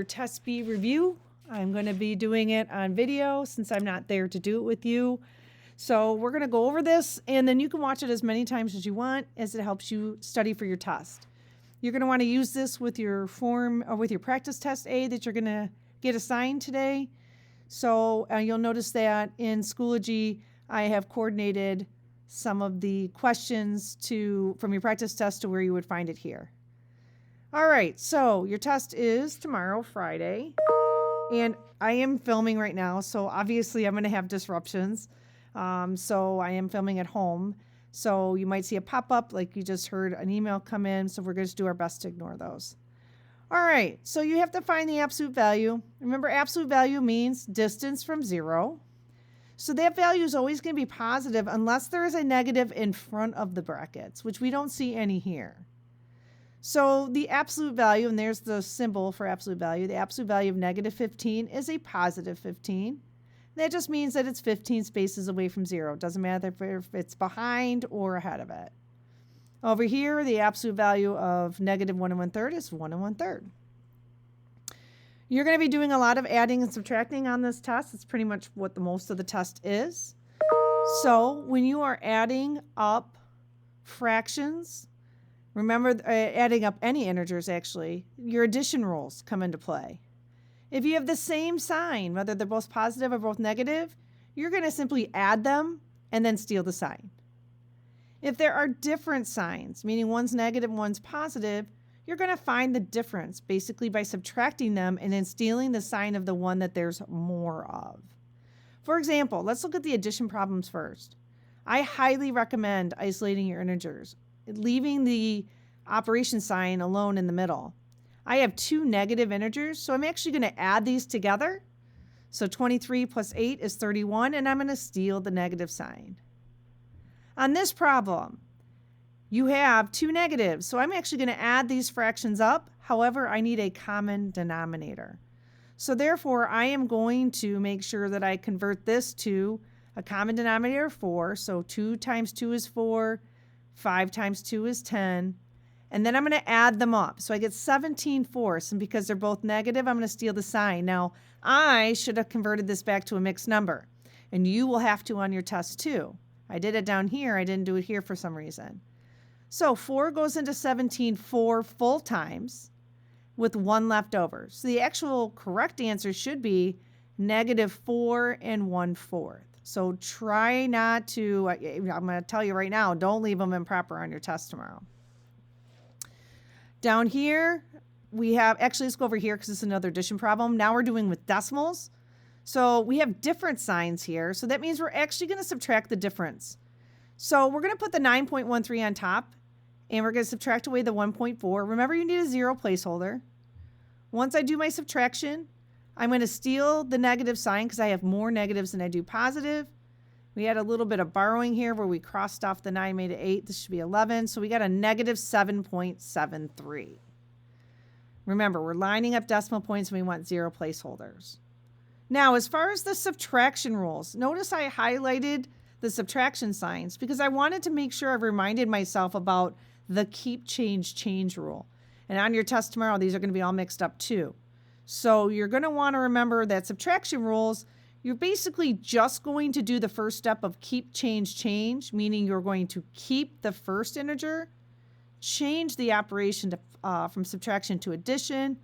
Test B review. I'm going to be doing it on video since I'm not there to do it with you. So we're going to go over this, and then you can watch it as many times as you want as it helps you study for your test. You're going to want to use this with your form or with your practice test A that you're going to get assigned today. So you'll notice that in Schoology, I have coordinated some of the questions from your practice test to where you would find it here. All right, so your test is tomorrow, Friday, and I am filming right now, so obviously I'm going to have disruptions. So I am filming at home, so you might see a pop-up like you just heard an email come in, so we're going to do our best to ignore those. All right, so you have to find the absolute value. Remember, absolute value means distance from 0. So that value is always going to be positive unless there is a negative in front of the brackets, which we don't see any here. So the absolute value, and there's the symbol for absolute value, the absolute value of negative 15 is a positive 15. That just means that it's 15 spaces away from 0. It doesn't matter if it's behind or ahead of it. Over here, the absolute value of negative 1 1/3 is 1 1/3. You're going to be doing a lot of adding and subtracting on this test. It's pretty much what the most of the test is. So when you are adding up fractions, remember, adding up any integers, actually, your addition rules come into play. If you have the same sign, whether they're both positive or both negative, you're going to simply add them and then steal the sign. If there are different signs, meaning one's negative, one's positive, you're going to find the difference basically by subtracting them and then stealing the sign of the one that there's more of. For example, let's look at the addition problems first. I highly recommend isolating your integers, leaving the operation sign alone in the middle. I have 2 negative integers, so I'm actually going to add these together. So 23 plus 8 is 31, and I'm going to steal the negative sign. On this problem, you have 2 negatives, so I'm actually going to add these fractions up. However, I need a common denominator. So therefore, I am going to make sure that I convert this to a common denominator of 4. So 2 times 2 is 4. 5 times 2 is 10. And then I'm going to add them up. So I get 17/4. And because they're both negative, I'm going to steal the sign. Now, I should have converted this back to a mixed number. And you will have to on your test too. I did it down here. I didn't do it here for some reason. So 4 goes into 17/4 full times with 1 left over. So the actual correct answer should be -4 1/4. So try not to, I'm going to tell you right now, don't leave them improper on your test tomorrow. Down here, we have, actually let's go over here because it's another addition problem. Now we're doing with decimals. So we have different signs here. So that means we're actually going to subtract the difference. So we're going to put the 9.13 on top, and we're going to subtract away the 1.4. Remember, you need a 0 placeholder. Once I do my subtraction, I'm going to steal the negative sign because I have more negatives than I do positive. We had a little bit of borrowing here where we crossed off the 9, made it 8. This should be 11. So we got a negative 7.73. Remember, we're lining up decimal points and we want 0 placeholders. Now, as far as the subtraction rules, notice I highlighted the subtraction signs because I wanted to make sure I reminded myself about the keep, change rule. And on your test tomorrow, these are going to be all mixed up too. So you're going to want to remember that subtraction rules, you're basically just going to do the first step of keep, change, meaning you're going to keep the first integer, change the operation from subtraction to addition,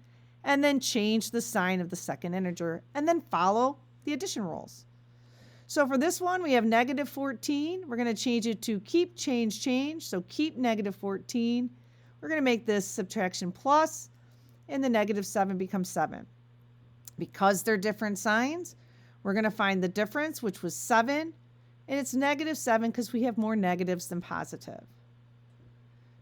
and then change the sign of the second integer, and then follow the addition rules. So for this one, we have -14. We're going to change it to keep, change. So keep -14. We're going to make this subtraction plus, and the -7 becomes 7. Because they're different signs, we're going to find the difference, which was 7, and it's -7 because we have more negatives than positive.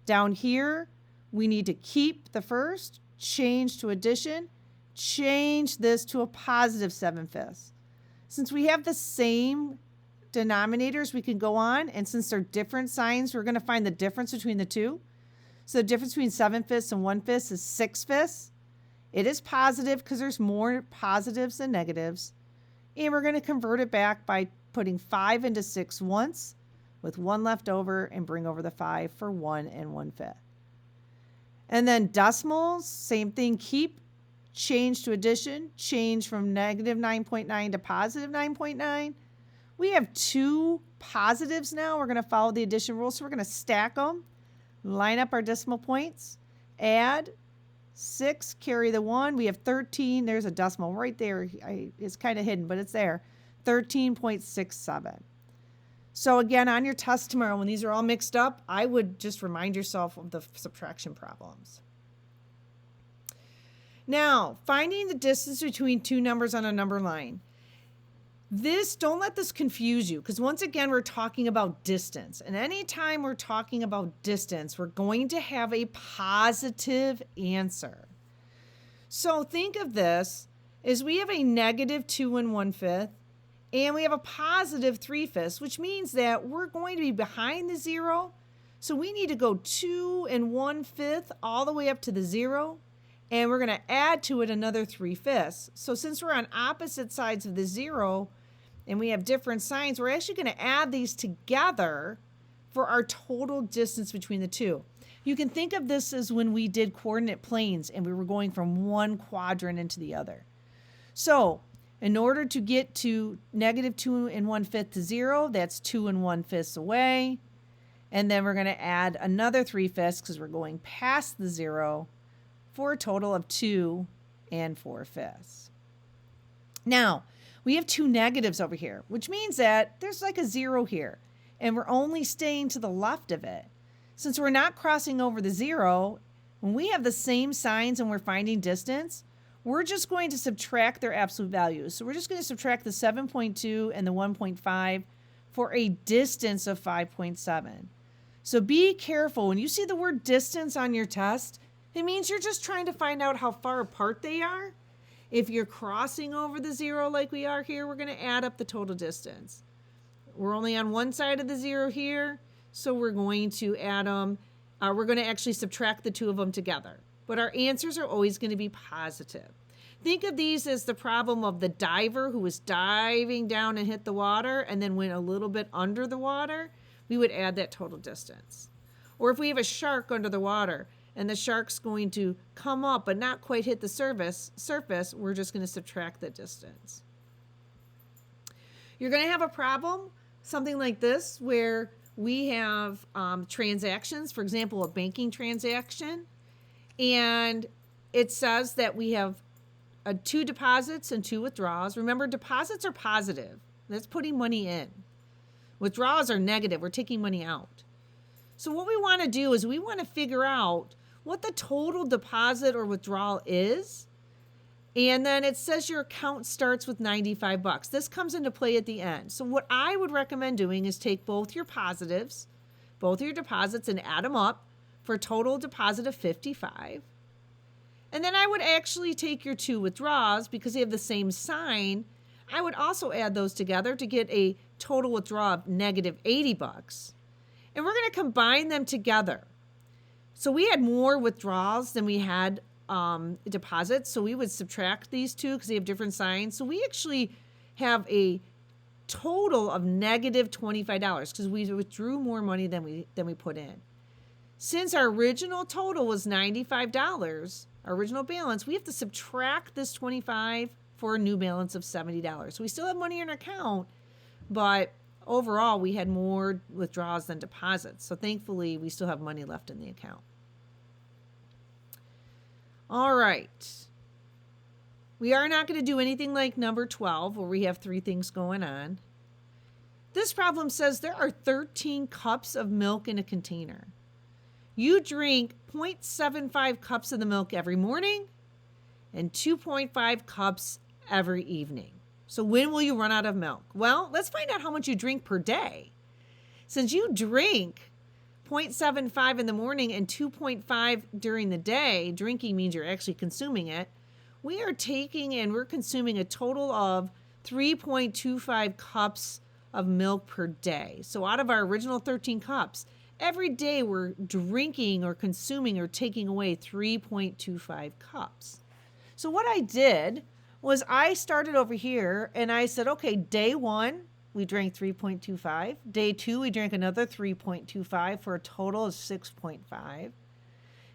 Down here, we need to keep the first, change to addition, change this to a positive 7/5. Since we have the same denominators, we can go on, and since they're different signs, we're going to find the difference between the two. So the difference between 7/5 and 1/5 is 6/5. It is positive because there's more positives than negatives. And we're going to convert it back by putting 5 into 6 once with 1 left over and bring over the 5 for 1 1/5. And then decimals, same thing, keep, change to addition, change from negative 9.9 to positive 9.9. We have two positives now. We're going to follow the addition rule. So we're going to stack them, line up our decimal points, add 6, carry the 1. We have 13. There's a decimal right there. It's kind of hidden, but it's there. 13.67. So again, on your test tomorrow, when these are all mixed up, I would just remind yourself of the subtraction problems. Now, finding the distance between two numbers on a number line. Don't let this confuse you, because once again, we're talking about distance. And anytime we're talking about distance, we're going to have a positive answer. So think of this as we have a negative 2 1/5, and we have a positive 3/5, which means that we're going to be behind the 0. So we need to go 2 1/5 all the way up to the 0. And we're going to add to it another 3/5. So since we're on opposite sides of the 0 and we have different signs, we're actually going to add these together for our total distance between the two. You can think of this as when we did coordinate planes and we were going from one quadrant into the other. So in order to get to negative 2 1/5 to 0, that's 2 1/5 away. And then we're going to add another 3/5 because we're going past the 0 for a total of 2 4/5. Now, we have two negatives over here, which means that there's like a 0 here, and we're only staying to the left of it. Since we're not crossing over the 0, when we have the same signs and we're finding distance, we're just going to subtract their absolute values. So we're just going to subtract the 7.2 and the 1.5 for a distance of 5.7. So be careful. When you see the word distance on your test, it means you're just trying to find out how far apart they are. If you're crossing over the 0 like we are here, we're going to add up the total distance. We're only on one side of the 0 here, so we're going to add them. We're going to actually subtract the two of them together. But our answers are always going to be positive. Think of these as the problem of the diver who was diving down and hit the water and then went a little bit under the water. We would add that total distance. Or if we have a shark under the water and the shark's going to come up but not quite hit the surface, we're just going to subtract the distance. You're going to have a problem, something like this, where we have transactions, for example, a banking transaction, and it says that we have 2 deposits and 2 withdrawals. Remember, deposits are positive. That's putting money in. Withdrawals are negative. We're taking money out. So what we want to do is we want to figure out what the total deposit or withdrawal is. And then it says your account starts with $95. This comes into play at the end. So what I would recommend doing is take both your positives, both of your deposits, and add them up for a total deposit of $55. And then I would actually take your 2 withdrawals because they have the same sign. I would also add those together to get a total withdrawal of negative $80. And we're going to combine them together. So we had more withdrawals than we had deposits. So we would subtract these two because they have different signs. So we actually have a total of negative $25 because we withdrew more money than we put in. Since our original total was $95, our original balance, we have to subtract this $25 for a new balance of $70. So we still have money in our account, but overall we had more withdrawals than deposits. So thankfully we still have money left in the account. All right. We are not going to do anything like number 12 where we have 3 things going on. This problem says there are 13 cups of milk in a container. You drink 0.75 cups of the milk every morning and 2.5 cups every evening. So when will you run out of milk? Well, let's find out how much you drink per day. Since you drink 0.75 in the morning and 2.5 during the day, drinking means you're actually consuming it, we are taking and we're consuming a total of 3.25 cups of milk per day. So out of our original 13 cups, every day we're drinking or consuming or taking away 3.25 cups. So what I did was I started over here and I said, okay, day 1, we drank 3.25. Day 2, we drank another 3.25 for a total of 6.5.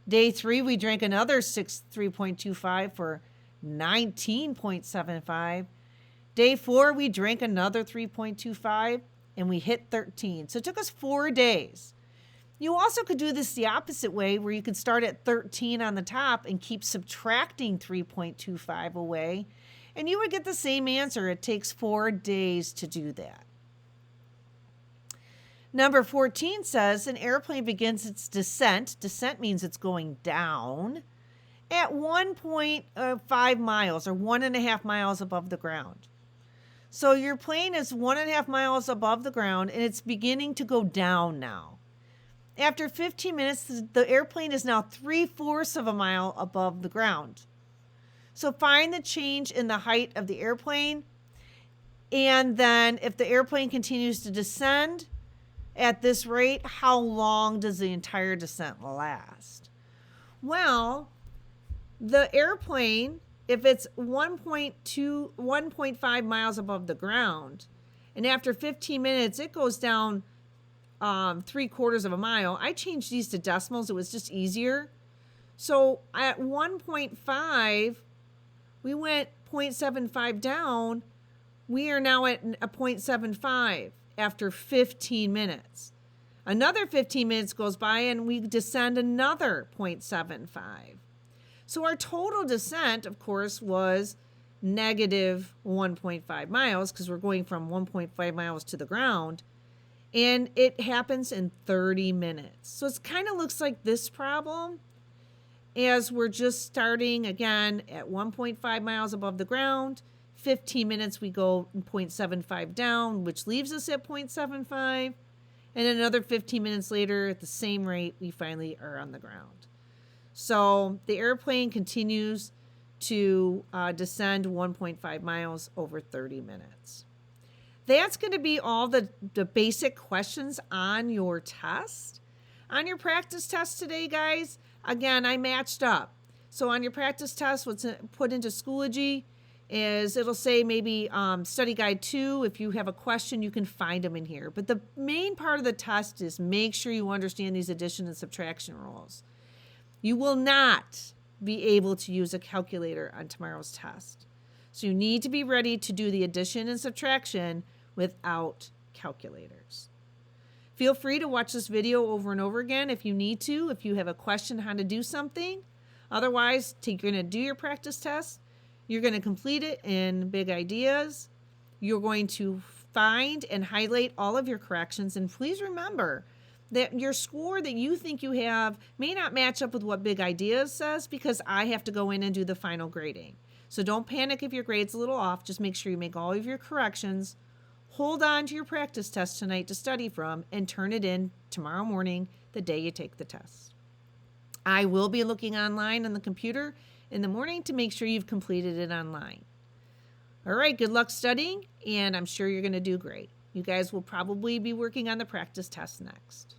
Day 3, we drank another 3.25 for 19.75. Day 4, we drank another 3.25 and we hit 13. So it took us 4 days. You also could do this the opposite way, where you could start at 13 on the top and keep subtracting 3.25 away, and you would get the same answer. It takes 4 days to do that. Number 14 says an airplane begins its descent. Descent means it's going down at 1.5 miles or 1.5 miles above the ground. So your plane is 1.5 miles above the ground and it's beginning to go down now. After 15 minutes, the airplane is now 3/4 of a mile above the ground. So find the change in the height of the airplane. And then if the airplane continues to descend at this rate, how long does the entire descent last? Well, the airplane, if it's 1.5 miles above the ground, and after 15 minutes, it goes down 3/4 of a mile. I changed these to decimals. It was just easier. So at 1.5, we went 0.75 down. We are now at a 0.75 after 15 minutes. Another 15 minutes goes by and we descend another 0.75. So our total descent, of course, was negative 1.5 miles because we're going from 1.5 miles to the ground. And it happens in 30 minutes. So it kind of looks like this problem, as we're just starting again at 1.5 miles above the ground. 15 minutes we go 0.75 down, which leaves us at 0.75. And another 15 minutes later, at the same rate, we finally are on the ground. So the airplane continues to descend 1.5 miles over 30 minutes. That's going to be all the basic questions on your test. On your practice test today, guys, again, I matched up. So on your practice test, what's put into Schoology is it'll say maybe study guide 2. If you have a question, you can find them in here. But the main part of the test is make sure you understand these addition and subtraction rules. You will not be able to use a calculator on tomorrow's test. So you need to be ready to do the addition and subtraction without calculators. Feel free to watch this video over and over again if you need to, if you have a question how to do something. Otherwise, you're going to do your practice test. You're going to complete it in Big Ideas. You're going to find and highlight all of your corrections. And please remember that your score that you think you have may not match up with what Big Ideas says, because I have to go in and do the final grading. So don't panic if your grade's a little off. Just make sure you make all of your corrections. Hold on to your practice test tonight to study from and turn it in tomorrow morning, the day you take the test. I will be looking online on the computer in the morning to make sure you've completed it online. All right, good luck studying, and I'm sure you're going to do great. You guys will probably be working on the practice test next.